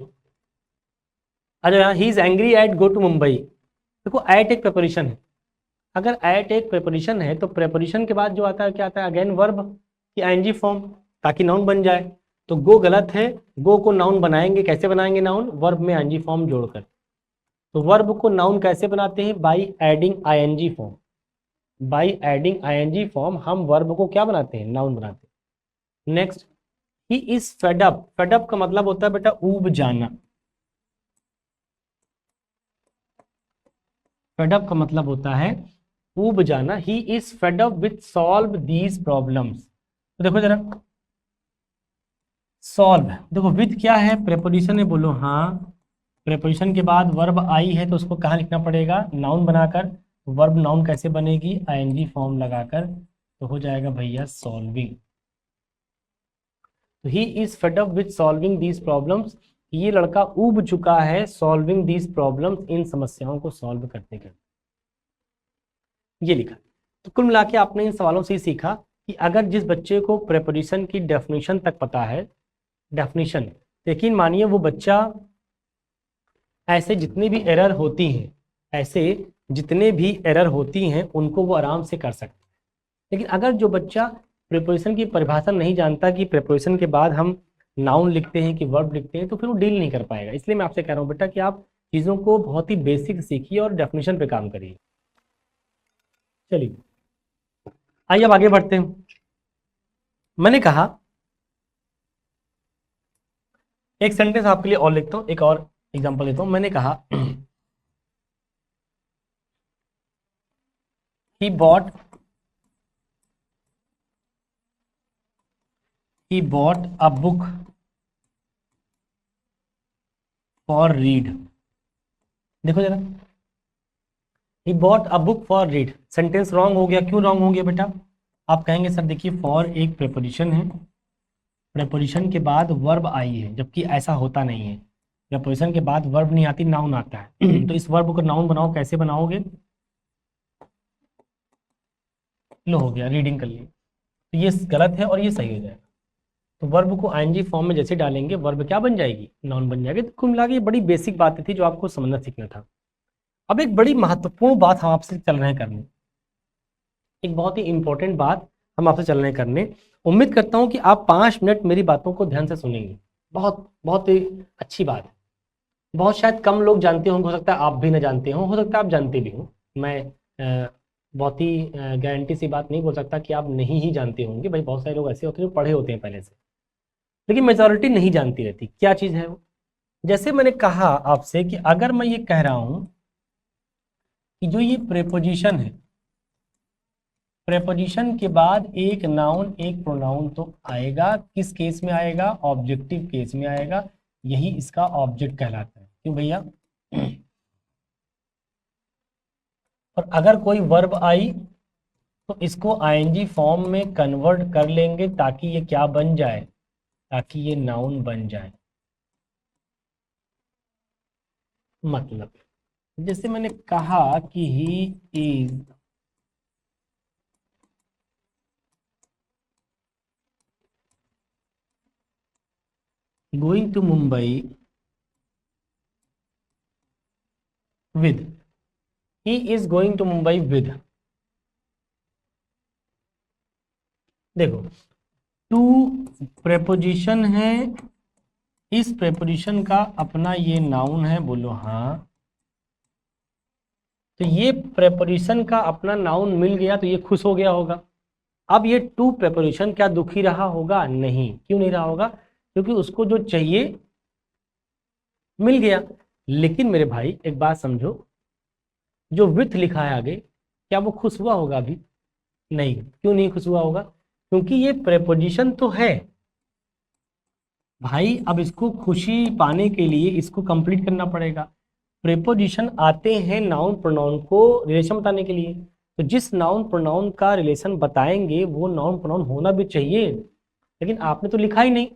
अच्छा यहाँ he is angry at go to Mumbai, देखो एट एक प्रेपोजिशन है। अगर एट एक प्रेपोजिशन है तो प्रेपोजिशन के बाद जो आता है क्या आता है, अगेन वर्ब की आईएनजी फॉर्म, ताकि नाउन बन जाए। तो गो गलत है, गो को नाउन बनाएंगे, कैसे बनाएंगे नाउन, वर्ब में आईएनजी फॉर्म जोड़कर। तो वर्ब को नाउन कैसे बनाते हैं, by adding ING form. By adding ING form हम वर्ब को क्या बनाते हैं, नाउन बनाते हैं। Next, he is fed up. Fed up का मतलब होता है बेटा ऊब जाना। फेड अप का मतलब होता है ऊब जाना। ही is fed up with solve these problems. तो देखो जरा, सॉल्व, देखो विथ क्या है, प्रेपोजिशन है, बोलो हाँ। प्रेपोजिशन के बाद वर्ब आई है तो उसको कहाँ लिखना पड़ेगा, नाउन बनाकर। वर्ब नाउन कैसे बनेगी, आईएनजी फॉर्म लगाकर, तो हो जाएगा भैया सॉल्विंग। तो ही is fed up with solving these problems, ये लड़का ऊब चुका है सॉल्विंग दीज प्रॉब्लम्स, इन समस्याओं को सॉल्व करते करते, ये लिखा। तो कुल मिला के आपने इन सवालों से ही सीखा कि अगर जिस बच्चे को प्रेपोजिशन की डेफिनेशन तक पता है, डेफिनेशन, यकीन मानिए वो बच्चा ऐसे जितनी भी एरर होती हैं, ऐसे जितने भी एरर होती हैं उनको वो आराम से कर सकता है। लेकिन अगर जो बच्चा प्रेपोजिशन की परिभाषा नहीं जानता कि प्रेपोजिशन के बाद हम नाउन लिखते हैं कि वर्ब लिखते हैं, तो फिर वो डील नहीं कर पाएगा। इसलिए मैं आपसे कह रहा हूँ बेटा कि आप चीज़ों को बहुत ही बेसिक सीखिए और डेफिनेशन पे काम करिए। चलिए आइए अब आगे बढ़ते हैं। मैंने कहा, एक सेंटेंस आपके लिए और लिखता हूँ, एक और एग्जांपल देता हूँ। मैंने कहा he bought a book for read। देखो जरा, he bought a book for read, sentence wrong हो गया। क्यों रॉन्ग हो गया बेटा, आप कहेंगे सर देखिए फॉर एक प्रेपोजिशन है, प्रेपोजिशन के बाद वर्ब आई है, जबकि ऐसा होता नहीं है। प्रेपोजिशन के बाद वर्ब नहीं आती, नाउन आता है। तो इस वर्ब को नाउन बनाओ, कैसे बनाओगे, लो हो गया, रीडिंग कर लिए। तो ये गलत है और ये सही हो जाएगा। तो वर्ब को आईएनजी फॉर्म में जैसे डालेंगे वर्ब क्या बन जाएगी, नाउन बन जाएगी। तो कुल मिला के ये बड़ी बेसिक बातें थी जो आपको समझना सीखना था। अब एक बड़ी महत्वपूर्ण बात हम आपसे चल रहे हैं करने, एक बहुत ही इंपॉर्टेंट बात हम आपसे चल रहे हैं करने। उम्मीद करता हूं कि आप 5 मिनट मेरी बातों को ध्यान से सुनेंगे। बहुत बहुत ही अच्छी बात है, बहुत शायद कम लोग जानते होंगे, हो सकता है आप भी ना जानते हो सकता है आप जानते भी हो। मैं बहुत ही गारंटी सी बात नहीं बोल सकता कि आप नहीं ही जानते होंगे, भाई बहुत सारे लोग ऐसे होते हैं जो पढ़े होते हैं पहले से। लेकिन मेजॉरिटी नहीं जानती रहती क्या चीज है वो। जैसे मैंने कहा आपसे कि अगर मैं ये कह रहा हूं कि जो ये प्रेपोजिशन है, प्रेपोजिशन के बाद एक नाउन एक प्रोनाउन तो आएगा, किस केस में आएगा? ऑब्जेक्टिव केस में आएगा, यही इसका ऑब्जेक्ट कहलाता है। क्यों भैया? और अगर कोई वर्ब आई तो इसको आईएनजी फॉर्म में कन्वर्ट कर लेंगे ताकि ये क्या बन जाए? ताकि ये नाउन बन जाए। मतलब जैसे मैंने कहा कि he is going to Mumbai with, he is going to Mumbai with. देखो टू प्रेपोजिशन है, इस प्रेपोजिशन का अपना ये नाउन है, बोलो हाँ। तो ये प्रेपोजिशन का अपना नाउन मिल गया तो ये खुश हो गया होगा। अब ये टू प्रेपोजिशन क्या दुखी रहा होगा? नहीं। क्यों नहीं रहा होगा? क्योंकि उसको जो चाहिए मिल गया। लेकिन मेरे भाई एक बात समझो, जो विथ लिखा है आगे, क्या वो खुश हुआ होगा अभी? नहीं। क्यों नहीं खुश हुआ होगा? क्योंकि ये प्रेपोजिशन तो है भाई, अब इसको खुशी पाने के लिए इसको कंप्लीट करना पड़ेगा। प्रेपोजिशन आते हैं नाउन प्रोनाउन को रिलेशन बताने के लिए, तो जिस नाउन प्रोनाउन का रिलेशन बताएंगे वो नाउन प्रोनाउन होना भी चाहिए। लेकिन आपने तो लिखा ही नहीं,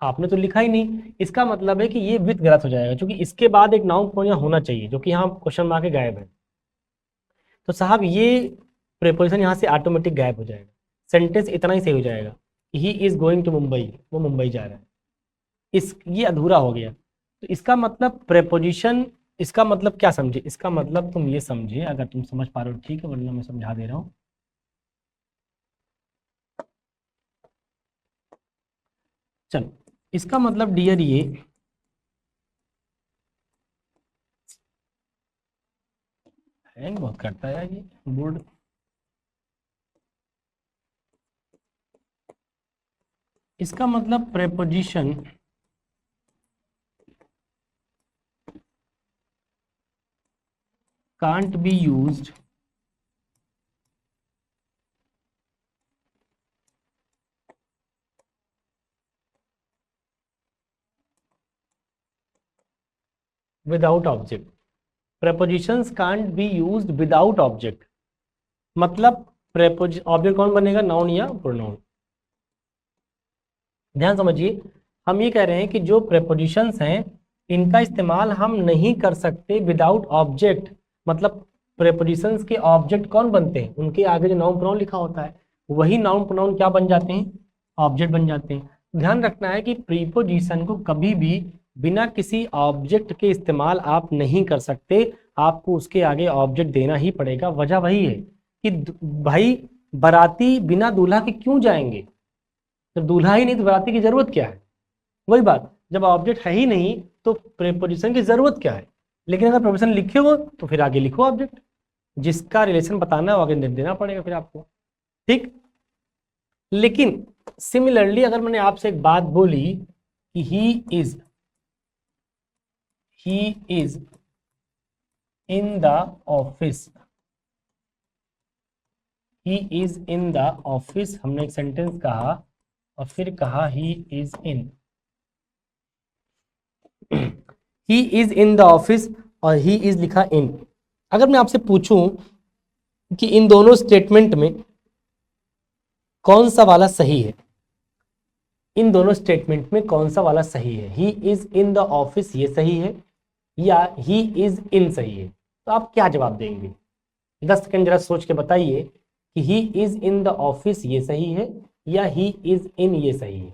आपने तो लिखा ही नहीं। इसका मतलब है कि ये विथ गलत हो जाएगा, क्योंकि इसके बाद एक नाउन प्रोनाउन यहाँ होना चाहिए, जो कि यहाँ क्वेश्चन मार्क के गायब है। तो साहब ये प्रेपोजिशन यहाँ से ऑटोमेटिक गायब हो जाएगा, सेंटेंस इतना ही सही हो जाएगा, he is going to Mumbai, वो मुंबई जा रहा है। ये अधूरा हो गया। तो इसका मतलब प्रेपोजिशन, इसका मतलब क्या समझे? इसका मतलब तुम ये समझे, अगर तुम समझ पा रहे हो ठीक है, वरना मैं समझा दे रहा हूँ। चलो, इसका मतलब डियर ये हैंग बहुत करता है यार ये बोर्ड। इसका मतलब preposition can't be used without object। prepositions can't be used without object, मतलब ऑब्जेक्ट कौन बनेगा? नाउन या प्रोनाउन। ध्यान समझिए, हम ये कह रहे हैं कि जो प्रेपोजिशंस हैं इनका इस्तेमाल हम नहीं कर सकते विदाउट ऑब्जेक्ट। मतलब प्रेपोजिशंस के ऑब्जेक्ट कौन बनते हैं? उनके आगे जो नाउन प्रोनाउन लिखा होता है वही नाउन प्रोनाउन क्या बन जाते हैं? ऑब्जेक्ट बन जाते हैं। ध्यान रखना है कि प्रीपोजिशन को कभी भी बिना किसी ऑब्जेक्ट के इस्तेमाल आप नहीं कर सकते, आपको उसके आगे ऑब्जेक्ट देना ही पड़ेगा। वजह वही है कि भाई बाराती बिना दूल्हा के क्यों जाएंगे? जब दूल्हा ही नहीं तो बाराती की जरूरत क्या है? वही बात, जब ऑब्जेक्ट है ही नहीं तो प्रेपोजिशन की जरूरत क्या है? लेकिन अगर प्रेपोजिशन लिखे हो तो फिर आगे लिखो ऑब्जेक्ट, जिसका रिलेशन बताना है आगे देना पड़ेगा फिर आपको। ठीक। लेकिन सिमिलरली अगर मैंने आपसे एक बात बोली कि he is in the office, he is in the office, हमने एक सेंटेंस कहा और फिर कहा he is in, he is in the office और ही इज लिखा इन। अगर मैं आपसे पूछूं कि इन दोनों स्टेटमेंट में कौन सा वाला सही है, इन दोनों स्टेटमेंट में कौन सा वाला सही है? He is in the office ये सही है या ही इज इन सही है? तो आप क्या जवाब देंगे? 10 सेकंड जरा सोच के बताइए कि he is in the office ये सही है या ही इज इन ये सही है।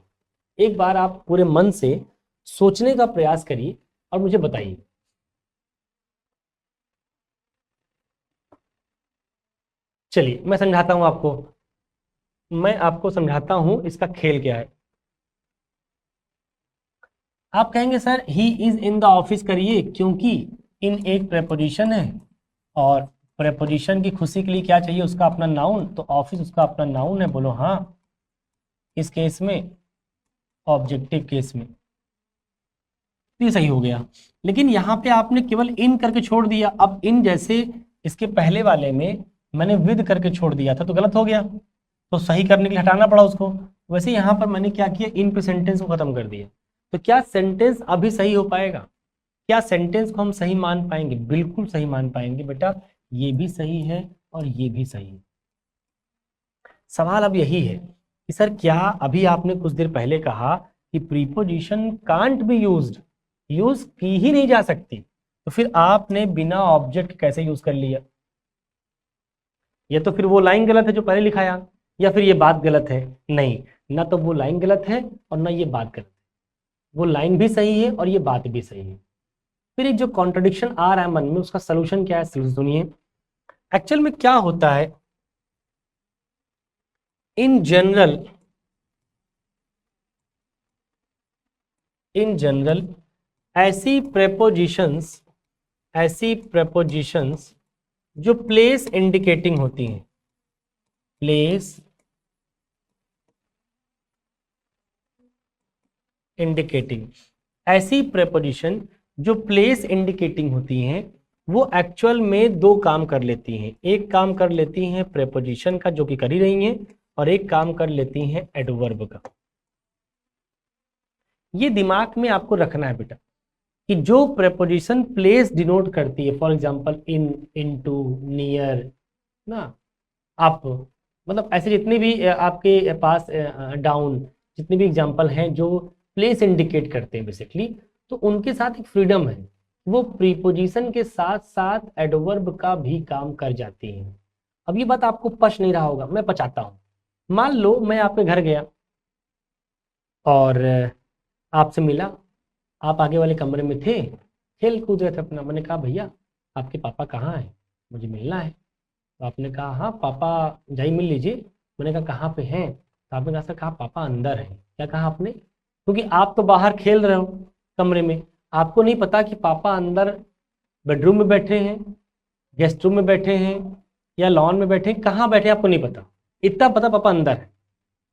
एक बार आप पूरे मन से सोचने का प्रयास करिए और मुझे बताइए। चलिए मैं समझाता हूं आपको, मैं आपको समझाता हूं इसका खेल क्या है। आप कहेंगे sir he is in the office करिए क्योंकि इन एक प्रेपोजिशन है और प्रेपोजिशन की खुशी के लिए क्या चाहिए? उसका अपना नाउन, तो ऑफिस उसका अपना नाउन है, बोलो हाँ। इस केस में ऑब्जेक्टिव केस में, तो ये सही हो गया। लेकिन यहाँ पे आपने केवल इन करके छोड़ दिया। अब इन जैसे इसके पहले वाले में मैंने विद करके छोड़ दिया था तो गलत हो गया, तो सही करने के लिए हटाना पड़ा उसको। वैसे यहाँ पर मैंने क्या किया, इन पे सेंटेंस को खत्म कर दिया। तो क्या सेंटेंस अभी सही हो पाएगा? क्या सेंटेंस को हम सही मान पाएंगे? बिल्कुल सही मान पाएंगे बेटा, ये भी सही है और ये भी सही है। सवाल अब यही है कि सर क्या अभी आपने कुछ देर पहले कहा कि preposition can't be used, use की ही नहीं जा सकती, तो फिर आपने बिना ऑब्जेक्ट कैसे यूज कर लिया? या तो फिर वो लाइन गलत है जो पहले लिखाया, या फिर ये बात गलत है। नहीं, ना तो वो लाइन गलत है और ना ये बात गलत है, वो लाइन भी सही है और ये बात भी सही है। फिर एक जो कॉन्ट्रडिक्शन आ रहा है मन में, उसका सोल्यूशन क्या है सुनिए। एक्चुअल में क्या होता है, इन जनरल ऐसी प्रेपोजिशंस जो प्लेस इंडिकेटिंग होती हैं, प्लेस इंडिकेटिंग, ऐसी प्रेपोजिशन जो प्लेस इंडिकेटिंग होती हैं, वो एक्चुअल में दो काम कर लेती हैं। एक काम कर लेती हैं प्रेपोजिशन का, जो कि कर ही रही हैं, और एक काम कर लेती हैं एडवर्ब का। ये दिमाग में आपको रखना है बेटा कि जो प्रेपोजिशन प्लेस डिनोट करती है, for example in, into, near ना, अप, मतलब ऐसे जितने भी आपके पास डाउन, जितने भी एग्जांपल हैं जो प्लेस इंडिकेट करते हैं बेसिकली, तो उनके साथ एक फ्रीडम है, वो प्रीपोजिशन के साथ साथ एडवर्ब का भी काम कर जाती हैं। अब ये बात आपको पच नहीं रहा होगा, मैं पचाता हूँ। मान लो मैं आपके घर गया और आपसे मिला, आप आगे वाले कमरे में थे, खेल कूद रहे थे अपना। मैंने कहा भैया आपके पापा कहाँ हैं, मुझे मिलना है। तो आपने कहा हाँ पापा जाइए मिल लीजिए। मैंने कहा कहाँ पे हैं? तो आपने कहा पापा अंदर हैं। क्या कहा आपने? क्योंकि आप तो बाहर खेल रहे हो कमरे में, आपको नहीं पता कि पापा अंदर बेडरूम में बैठे हैं, गेस्ट रूम में बैठे हैं, या लॉन में बैठे हैं, कहाँ बैठे आपको नहीं पता। इतना पता पापा अंदर है।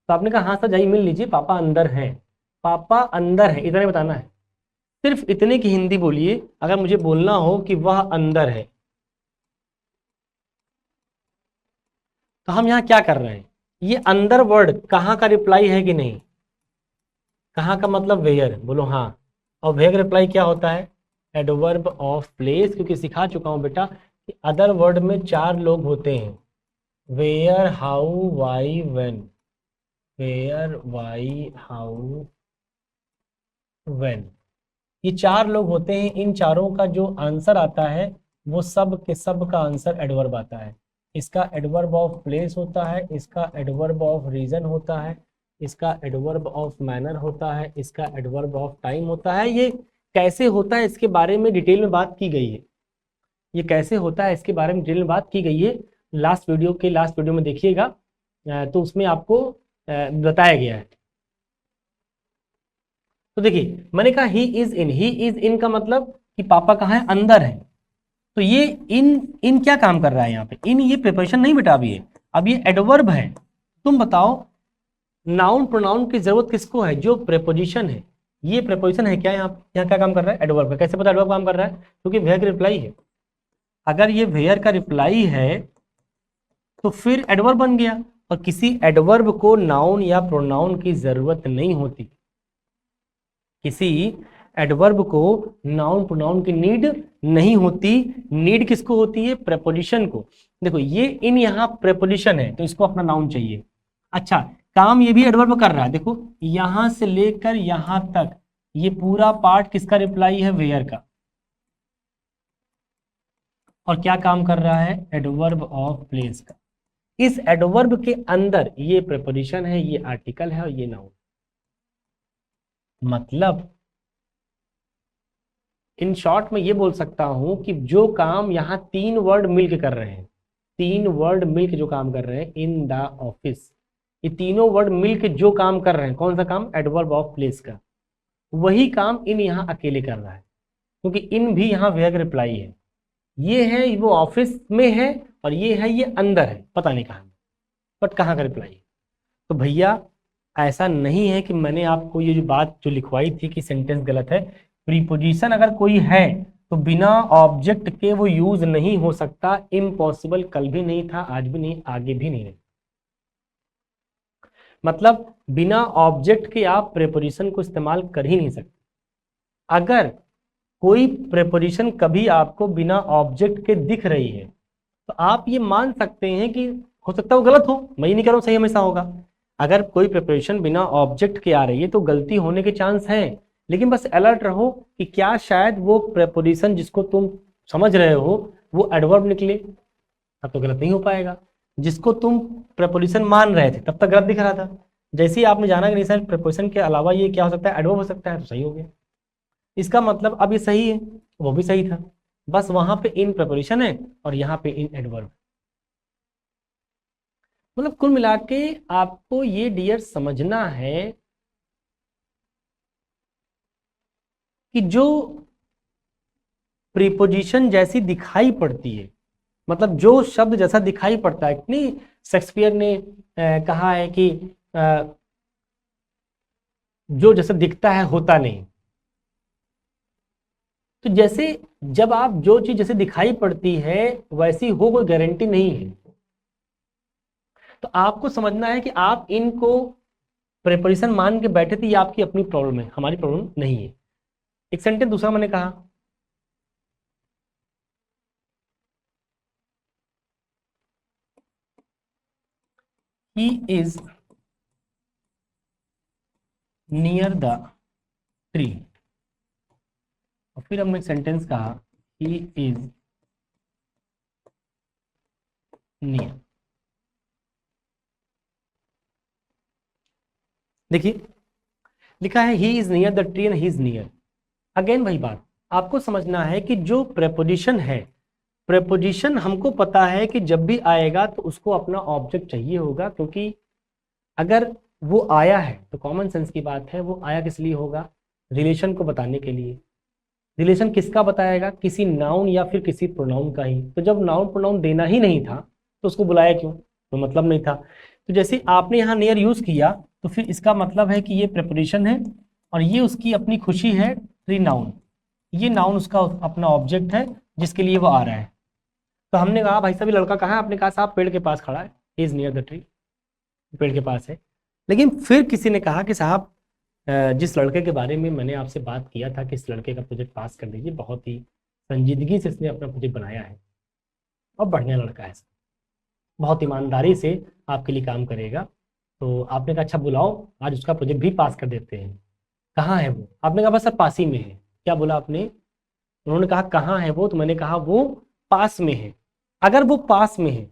तो आपने कहा हाँ सर जाइए मिल लीजिए, पापा अंदर हैं। पापा अंदर है, इतना बताना है। सिर्फ इतने की हिंदी बोलिए अगर मुझे बोलना हो कि वह अंदर है। तो हम यहाँ क्या कर रहे हैं, ये अंदर वर्ड कहाँ का रिप्लाई है कि नहीं? कहाँ का मतलब वेयर, बोलो हाँ। और वेयर रिप्लाई क्या होता है? एडवर्ब ऑफ प्लेस, क्योंकि सिखा चुका हूँ बेटा कि अदर वर्ड में 4 लोग होते हैं, where, how, why, when. Where, why, how, when, ये 4 लोग होते हैं। इन चारों का जो आंसर आता है वो सब के सब का आंसर एडवर्ब आता है। इसका एडवर्ब ऑफ प्लेस होता है, इसका एडवर्ब ऑफ रीजन होता है, इसका एडवर्ब ऑफ मैनर होता है, इसका एडवर्ब ऑफ टाइम होता है। ये कैसे होता है इसके बारे में डिटेल में बात की गई है। ये कैसे होता है इसके बारे में डिटेल में बात की गई है, लास्ट वीडियो में देखिएगा, तो उसमें आपको बताया गया है। तो देखिए मैंने कहा ही इज इन का मतलब कि पापा कहाँ है? अंदर है। तो ये इन क्या काम कर रहा है यहाँ पे? इन ये प्रिपरेशन नहीं बेटा, अब ये एडवर्ब है। तुम बताओ नाउन प्रोनाउन की जरूरत किसको है? जो प्रेपोजिशन है। ये प्रेपोजिशन है क्या? यहाँ क्या काम कर रहा है? एडवर्ब का। कैसे पता एडवर्ब काम कर रहा है? क्योंकि वेयर का रिप्लाई है। अगर ये वेयर का रिप्लाई है तो फिर एडवर्ब बन गया, और किसी एडवर्ब को नाउन या प्रोनाउन की जरूरत नहीं होती। किसी एडवर्ब को नाउन प्रोनाउन की नीड नहीं होती। नीड किसको होती है? प्रेपोजिशन को। देखो ये इन यहाँ प्रेपोजिशन है तो इसको अपना नाउन चाहिए। अच्छा, काम ये भी एडवर्ब कर रहा है। देखो यहां से लेकर यहां तक ये पूरा पार्ट किसका रिप्लाई है? वेयर का। और क्या काम कर रहा है? एडवर्ब ऑफ प्लेस का। इस एडवर्ब के अंदर ये प्रेपोजिशन है, ये आर्टिकल है और ये नाउन। मतलब इन शॉर्ट में ये बोल सकता हूं कि जो काम यहां 3 वर्ड मिलकर कर रहे हैं, 3 वर्ड मिलकर जो काम कर रहे हैं, इन द ऑफिस, ये तीनों वर्ड मिलकर जो काम कर रहे हैं, कौन सा काम? एडवर्ब ऑफ प्लेस का। वही काम इन यहां अकेले कर रहा है, क्योंकि इन भी यहां वेयर रिप्लाई है। ये है वो ऑफिस में है और ये है ये अंदर है, पता नहीं कहां, बट कहां का रिप्लाई है। तो भैया ऐसा नहीं है कि मैंने आपको ये जो बात जो लिखवाई थी कि सेंटेंस गलत है। प्रीपोजिशन अगर कोई है तो बिना ऑब्जेक्ट के वो यूज नहीं हो सकता, इम्पॉसिबल, कल भी नहीं था, आज भी नहीं, आगे भी नहीं। मतलब बिना ऑब्जेक्ट के आप प्रेपोजिशन को इस्तेमाल कर ही नहीं सकते। अगर कोई प्रेपोजिशन कभी आपको बिना ऑब्जेक्ट के दिख रही है तो आप ये मान सकते हैं कि हो सकता है वो गलत हो, मैं ये नहीं कह रहा हूं सही हमेशा होगा। अगर कोई प्रिपरेशन बिना ऑब्जेक्ट के आ रही है तो गलती होने के चांस है, लेकिन बस अलर्ट रहो कि क्या शायद वो प्रेपोजिशन जिसको तुम समझ रहे हो वो एडवर्ब निकले, तब तो गलत नहीं हो पाएगा। जिसको तुम प्रेपोजिशन मान रहे थे तब तक गलत दिख रहा था, जैसे ही आपने जाना कि नहीं सर प्रेपोजिशन के अलावा ये क्या हो सकता है, एडवर्ब हो सकता है, तो सही हो गया। इसका मतलब अब ये सही है, वो भी सही था, बस वहां पे इन प्रेपोजिशन है और यहाँ पे इन एडवर्ब। मतलब कुल मिला के आपको ये डियर समझना है कि जो प्रीपोजिशन जैसी दिखाई पड़ती है, मतलब जो शब्द जैसा दिखाई पड़ता है, नहीं शेक्सपियर ने कहा है कि जो जैसा दिखता है होता नहीं। तो जैसे जब आप जो चीज जैसे दिखाई पड़ती है वैसी हो कोई गारंटी नहीं है। तो आपको समझना है कि आप इनको प्रेपोजिशन मान के बैठे थे, ये आपकी अपनी प्रॉब्लम है, हमारी प्रॉब्लम नहीं है। एक सेंटेंस दूसरा मैंने कहा, he is near the tree, और फिर हमने एक सेंटेंस कहा ही इज नियर। देखिए लिखा है he is near the tree and he is near. Again वही बात, आपको समझना है कि जो प्रेपोजिशन है, प्रेपोजिशन हमको पता है कि जब भी आएगा तो उसको अपना ऑब्जेक्ट चाहिए होगा, क्योंकि अगर वो आया है तो कॉमन सेंस की बात है, वो आया किस लिए होगा, रिलेशन को बताने के लिए। रिलेशन किसका बताएगा, किसी नाउन या फिर किसी प्रोनाउन का ही। तो जब नाउन प्रोनाउन देना ही नहीं था तो उसको बुलाया क्यों, तो मतलब नहीं था। तो जैसे आपने यहाँ नियर यूज किया तो फिर इसका मतलब है कि ये प्रेपोजिशन है और ये उसकी अपनी खुशी है ट्री नाउन, ये नाउन उसका अपना ऑब्जेक्ट है जिसके लिए वो आ रहा है। तो हमने कहा भाई साहब ये लड़का कहाँ है, आपने कहा साहब पेड़ के पास खड़ा है, इज नियर द ट्री, पेड़ के पास है। लेकिन फिर किसी ने कहा कि साहब जिस लड़के के बारे में मैंने आपसे बात किया था कि इस लड़के का प्रोजेक्ट पास कर दीजिए, बहुत ही संजीदगी से इसने अपना प्रोजेक्ट बनाया है और बढ़िया लड़का है, बहुत ईमानदारी से आपके लिए काम करेगा। तो आपने कहा अच्छा बुलाओ, आज उसका प्रोजेक्ट भी पास कर देते हैं। कहाँ है वो, आपने कहा बस सर पास ही में है। क्या बोला आपने, उन्होंने कहा कहाँ है वो, तो मैंने कहा वो पास में है। अगर वो पास में है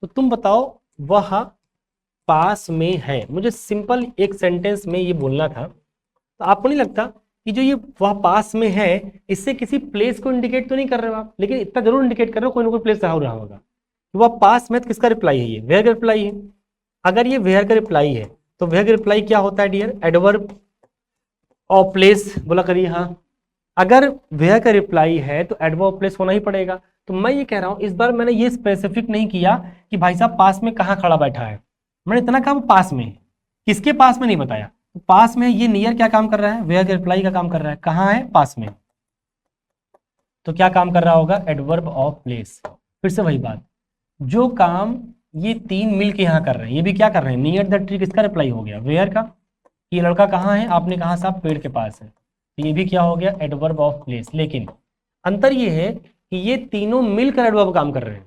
तो तुम बताओ वह पास में है। मुझे सिंपल एक सेंटेंस में ये बोलना था। तो आपको नहीं लगता कि जो ये वह पास में है इससे किसी प्लेस को इंडिकेट तो नहीं कर रहे हो आप, लेकिन इतना जरूर इंडिकेट कर रहे हो कोई ना कोई प्लेस रहा होगा। वह पास में, तो किसका रिप्लाई है, ये वेयर का रिप्लाई है। अगर ये वेयर का रिप्लाई है तो वेयर का रिप्लाई क्या होता है डियर, एडवर्ब ऑफ प्लेस, बोला करिए हाँ। अगर वेयर का रिप्लाई है तो एडवर्ब ऑफ प्लेस होना ही पड़ेगा। तो मैं ये कह रहा हूं इस बार मैंने ये स्पेसिफिक नहीं किया कि भाई साहब पास में कहाँ खड़ा बैठा है, मैंने इतना कहा वो पास में है, किसके पास में नहीं बताया। तो पास में ये नियर क्या काम कर रहा है, वेयर के रिप्लाई का काम कर रहा है, कहाँ है, पास में। तो क्या काम कर रहा होगा, एडवर्ब ऑफ प्लेस। फिर से वही बात, जो काम ये तीन मिल के यहाँ कर रहे हैं, ये भी क्या कर रहे हैं, नियर द ट्री किसका रिप्लाई हो गया, वेयर का। ये लड़का कहाँ है, आपने कहा साहब पेड़ के पास है, तो ये भी क्या हो गया, एडवर्ब ऑफ प्लेस। लेकिन अंतर ये है कि ये तीनों मिलकर एडवर्ब काम कर रहे हैं।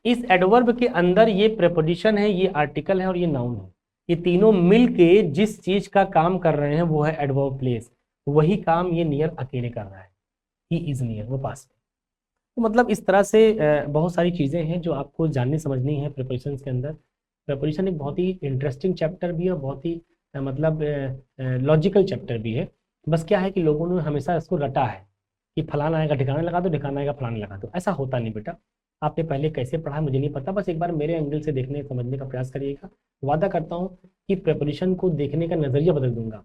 इस एडवर्ब के अंदर ये प्रेपोजिशन है, ये आर्टिकल है और ये नाउन है। ये तीनों मिलके जिस चीज का काम कर रहे हैं वो है एडवर्ब प्लेस, वही काम ये नियर अकेले कर रहा है, ही इज नियर, वो पास में। तो मतलब इस तरह से बहुत सारी चीजें हैं जो आपको जाननी समझनी है प्रेपोजिशन के अंदर। प्रेपोजिशन एक बहुत ही इंटरेस्टिंग चैप्टर भी है और बहुत ही मतलब लॉजिकल चैप्टर भी है। बस क्या है कि लोगों ने हमेशा इसको रटा है कि फलाना आएगा ठिकाना लगा दो, ठिकाना आएगा फलाना लगा दो। ऐसा होता नहीं बेटा, आपने पहले कैसे पढ़ा मुझे नहीं पता, बस एक बार मेरे एंगल से देखने समझने का प्रयास करिएगा। वादा करता हूँ कि प्रेपोजिशन को देखने का नजरिया बदल दूंगा,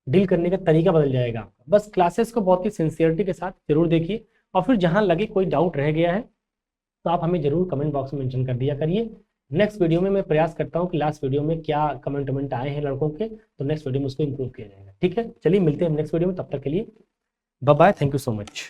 डील करने का तरीका बदल जाएगा आपका। बस क्लासेस को बहुत ही सिंसियरिटी के साथ जरूर देखिए, और फिर जहाँ लगे कोई डाउट रह गया है तो आप हमें जरूर कमेंट बॉक्स में मेंशन कर दिया करिए। नेक्स्ट वीडियो में मैं प्रयास करता हूँ कि लास्ट वीडियो में क्या कमेंट आए हैं लड़कों के, तो नेक्स्ट वीडियो में उसको इंप्रूव किया जाएगा। ठीक है, चलिए मिलते हैं नेक्स्ट वीडियो में, तब तक के लिए bye bye, thank you so much.